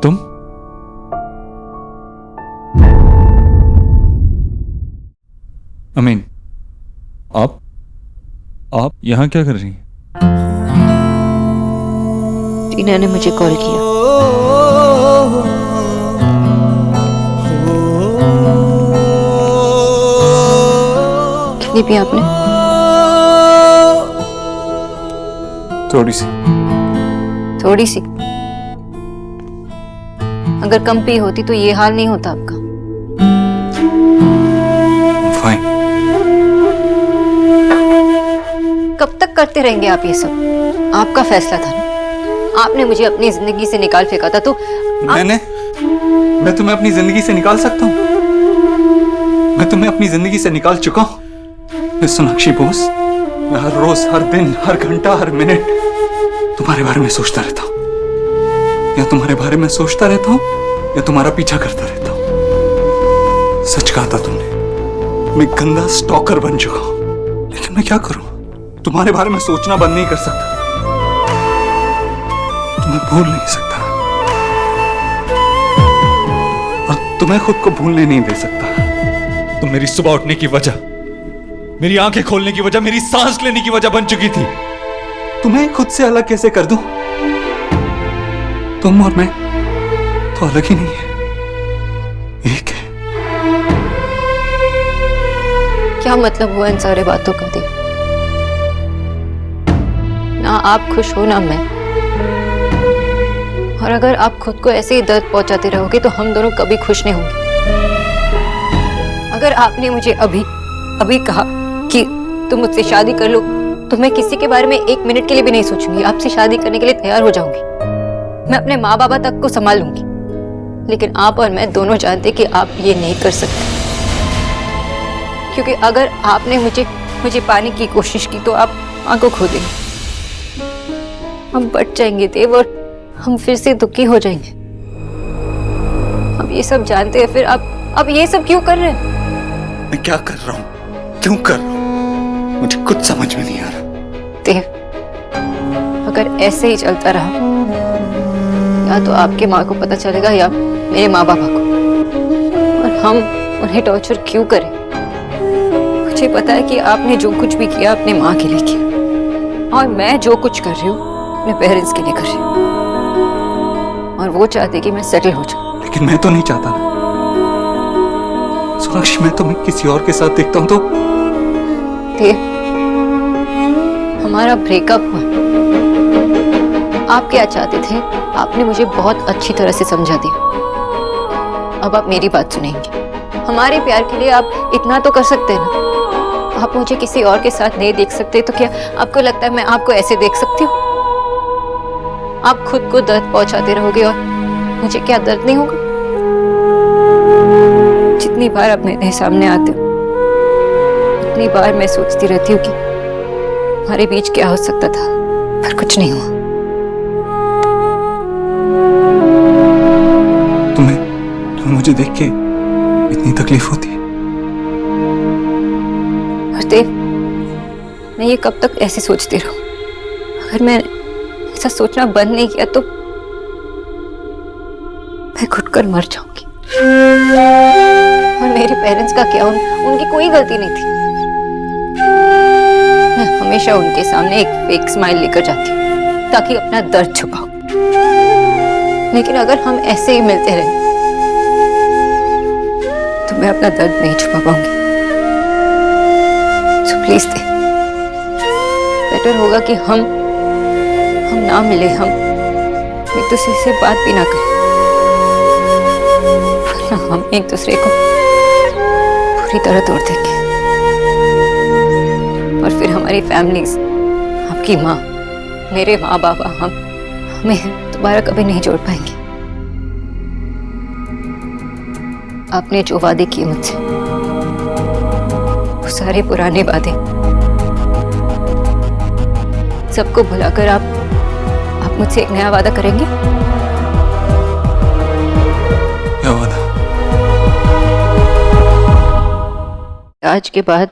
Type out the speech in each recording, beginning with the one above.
तुम? अमीन, आप यहां क्या कर रही हैं? टीना ने मुझे कॉल किया। कितनी पी आपने? थोड़ी सी। थोड़ी सी? अगर कम पी होती तो ये हाल नहीं होता आपका। फाइन। कब तक करते रहेंगे आप ये सब? आपका फैसला था ना, आपने मुझे अपनी जिंदगी से निकाल फेंका था तो मैं तुम्हें अपनी जिंदगी से निकाल सकता हूँ? मैं तुम्हें अपनी जिंदगी से निकाल चुका हूँ। सोनाक्षी बोस, मैं हर रोज, हर दिन, हर घंटा, हर मिनट तुम्हारे बारे में सोचता रहता हूँ। या तुम्हारे बारे में सोचता रहता हूँ या तुम्हारा पीछा करता रहता हूँ। सच कहा था तुमने, मैं गंदा स्टॉकर बन चुका हूँ। लेकिन मैं क्या करूं? तुम्हारे बारे में सोचना बंद नहीं कर सकता, तुम्हें भूल नहीं सकता, और तुम्हें खुद को भूलने नहीं दे सकता। तुम मेरी सुबह उठने की वजह, मेरी आंखें खोलने की वजह, मेरी सांस लेने की वजह बन चुकी थी। तुम्हें खुद से अलग कैसे कर दूं? तुम और मैं तो अलग ही नहीं है, एक है। क्या मतलब हुआ इन सारे बातों का? देव, ना आप खुश हो ना मैं, और अगर आप खुद को ऐसे ही दर्द पहुंचाते रहोगे तो हम दोनों कभी खुश नहीं होंगे। अगर आपने मुझे अभी कहा कि तुम मुझसे शादी कर लो तो मैं किसी के बारे में एक मिनट के लिए भी नहीं सोचूंगी, आपसे शादी करने के लिए तैयार हो जाऊंगी, मैं अपने माँ बाबा तक को संभाल लूंगी। लेकिन आप और मैं दोनों जानते कि आप ये नहीं कर सकते, क्योंकि अगर आपने मुझे पाने की कोशिश की तो आप माँ को खो देंगे, हम बट जाएंगे देव, और हम फिर से दुखी हो जाएंगे। हम ये सब जानते हैं, फिर आप ये सब क्यों कर रहे हैं? मैं क्या कर रहा हूँ, क्यों कर रहा हूँ, मुझे कुछ समझ में नहीं आ रहा। देव, अगर ऐसे ही चलता रहा, या तो आपके माँ को पता चलेगा या मेरे माँ बाबा को, और हम उन्हें टॉर्चर क्यों करें? मुझे पता है कि आपने जो कुछ भी किया अपने माँ के लिए किया, और मैं जो कुछ कर रही हूँ अपने पेरेंट्स के लिए कर रही हूँ, और वो चाहते कि मैं सेटल हो जाऊं। लेकिन मैं तो नहीं चाहता ना सोनाक्षी, मैं तुम्हें किसी और के साथ देखता हूँ तो। देव, हमारा ब्रेकअप हुआ, आप क्या चाहते थे? आपने मुझे बहुत अच्छी तरह से समझा दिया। अब आप मेरी बात सुनेंगे। हमारे प्यार के लिए आप इतना तो कर सकते हैं ना। आप मुझे किसी और के साथ नहीं देख सकते तो क्या आपको लगता है मैं आपको ऐसे देख सकती हूँ? आप खुद को दर्द पहुंचाते रहोगे और मुझे क्या दर्द नहीं होगा? जितनी बार आप मेरे सामने आते हो उतनी बार मैं सोचती रहती हूँ कि हमारे बीच क्या हो सकता था, पर कुछ नहीं हुआ। तुम्हें मुझे देख के इतनी तकलीफ होती है? और देव, मैं ये कब तक ऐसे सोचती रहूं? अगर मैं ऐसा सोचना बंद नहीं किया तो मैं घुटकर मर जाऊंगी। और मेरे पेरेंट्स का क्या? उनकी कोई गलती नहीं थी। मैं हमेशा उनके सामने एक फेक स्माइल लेकर जाती हूँ ताकि अपना दर्द छुपाऊं। लेकिन अगर हम ऐसे ही मिलते रहे तो मैं अपना दर्द नहीं छुपा पाऊंगी। सो प्लीज दे, बेटर होगा कि हम ना मिले, हम एक दूसरे से बात भी ना करें, वरना हम एक दूसरे को पूरी तरह तोड़ देंगे। और फिर हमारी फैमिलीज, आपकी माँ, मेरे माँ बाबा, हमें दोबारा कभी नहीं जोड़ पाएंगे। आपने जो वादे किए मुझसे, वो सारे पुराने वादे, सबको भुलाकर आप मुझसे एक नया वादा करेंगे? क्या वादा? आज के बाद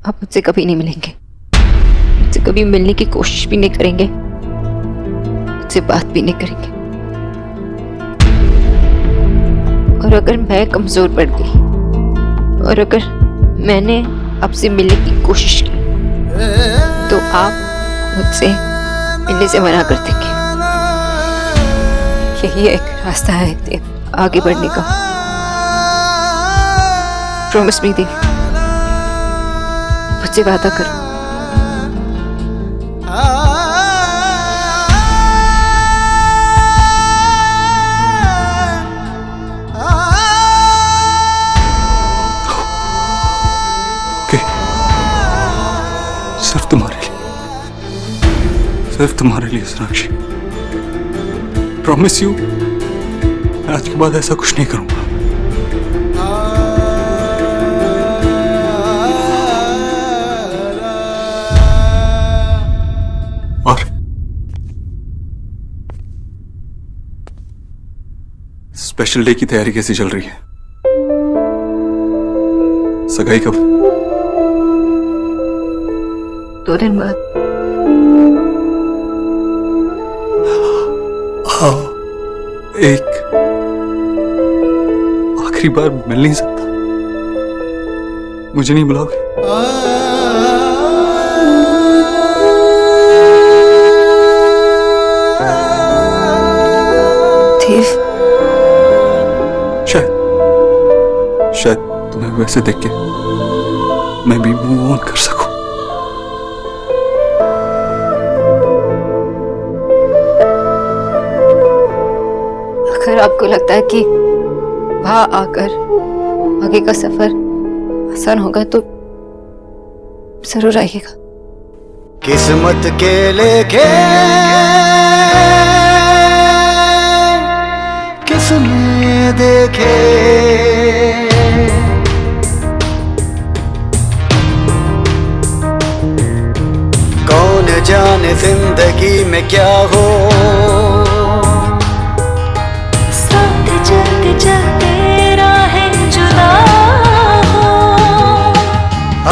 आप मुझसे कभी नहीं मिलेंगे, मुझसे कभी मिलने की कोशिश भी नहीं करेंगे, मुझसे बात भी नहीं करेंगे। और अगर मैं कमजोर पड़ गई और अगर मैंने आपसे मिलने की कोशिश की तो आप मुझसे मिलने से मना कर देंगे। यही एक रास्ता है देव आगे बढ़ने का। प्रॉमिस मी देव, मुझसे वादा करो। सिर्फ तुम्हारे लिए, सिर्फ तुम्हारे लिए सोनाक्षी। प्रॉमिस यू, आज के बाद ऐसा कुछ नहीं करूंगा। और स्पेशल डे की तैयारी कैसी चल रही है? सगाई कब? 2 दिन बाद। हाँ, एक आखिरी बार मिल नहीं सकता? मुझे नहीं बुलाओगे? देव, शायद तुम्हें वैसे देख के मैं भी मूव ऑन कर सकूं। अगर आपको लगता है कि वहां आकर आगे का सफर आसान होगा तो जरूर आइएगा। किस्मत के लेखे किसने देखे, कौन जाने जिंदगी में क्या हो। साथ चलते चलते राहें जुदा हो,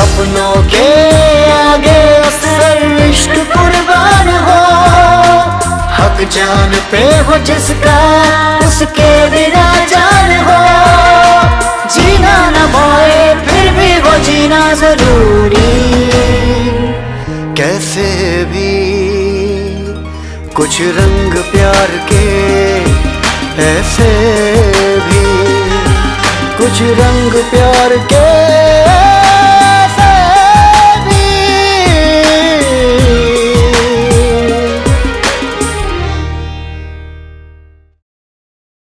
अपनों के आगे अक्सर इश्क कुर्बान हो। हक जान पे हो जिसका उसके बिना जान हो। जीना न पाए फिर भी वो जीना जरूरी, कैसे भी कुछ रंग प्यार के, ऐसे भी कुछ रंग प्यार के।